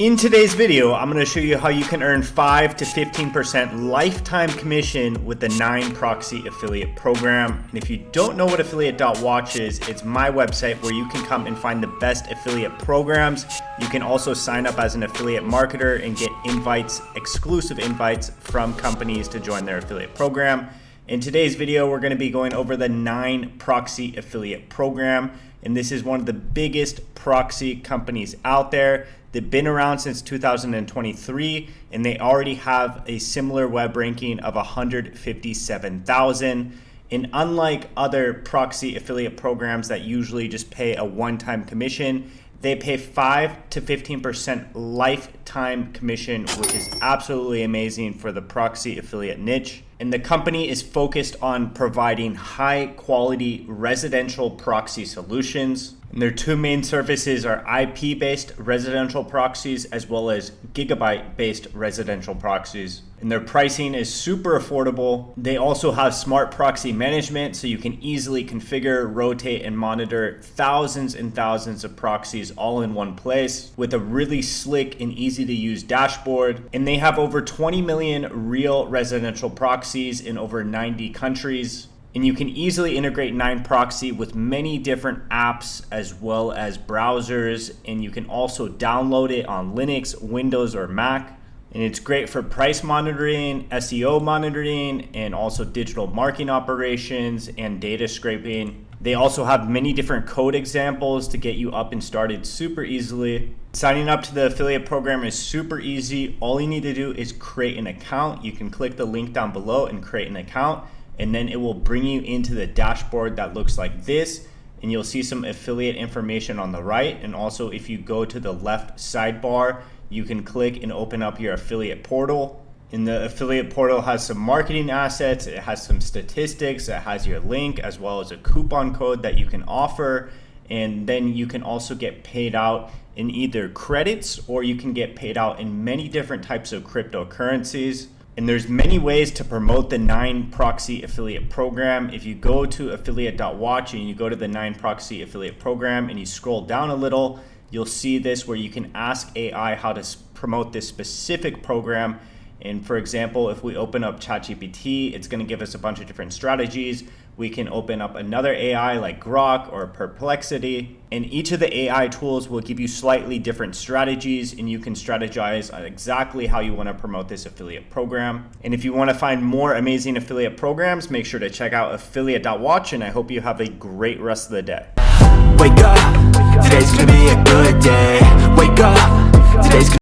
In today's video, I'm going to show you how you can earn 5 to 15% lifetime commission with the 9Proxy affiliate program. And if you don't know what affiliate.watch is, it's my website where you can come and find the best affiliate programs. You can also sign up as an affiliate marketer and get invites, exclusive invites from companies to join their affiliate program. In today's video, we're going to be going over the 9Proxy affiliate program. And this is one of the biggest proxy companies out there. They've been around since 2023, and they already have a similar web ranking of 157,000. And unlike other proxy affiliate programs that usually just pay a one-time commission, they pay 5 to 15% lifetime commission, which is absolutely amazing for the proxy affiliate niche. And the company is focused on providing high quality residential proxy solutions. And their two main services are IP-based residential proxies as well as gigabyte-based residential proxies. And their pricing is super affordable. They also have smart proxy management, so you can easily configure, rotate, and monitor thousands and thousands of proxies all in one place with a really slick and easy to use dashboard. And they have over 20 million real residential proxies in over 90 countries. And you can easily integrate 9Proxy with many different apps as well as browsers. And you can also download it on Linux, Windows, or Mac. And it's great for price monitoring, SEO monitoring, and also digital marketing operations and data scraping. They also have many different code examples to get you up and started super easily. Signing up to the affiliate program is super easy. All you need to do is create an account. You can click the link down below and create an account, and then it will bring you into the dashboard that looks like this. And you'll see some affiliate information on the right. And also if you go to the left sidebar, you can click and open up your affiliate portal. And the affiliate portal has some marketing assets, it has some statistics, it has your link as well as a coupon code that you can offer. And then you can also get paid out in either credits or you can get paid out in many different types of cryptocurrencies. And there's many ways to promote the 9Proxy affiliate program. If you go to affiliate.watch and you go to the 9Proxy affiliate program and you scroll down a little, you'll see this where you can ask AI how to promote this specific program. And for example, if we open up ChatGPT, it's going to give us a bunch of different strategies. We can open up another AI like Grok or Perplexity, and each of the AI tools will give you slightly different strategies, and you can strategize on exactly how you want to promote this affiliate program. And if you want to find more amazing affiliate programs, make sure to check out affiliate.watch, and I hope you have a great rest of the day. Wake up, today's gonna be a good day. Wake up, today's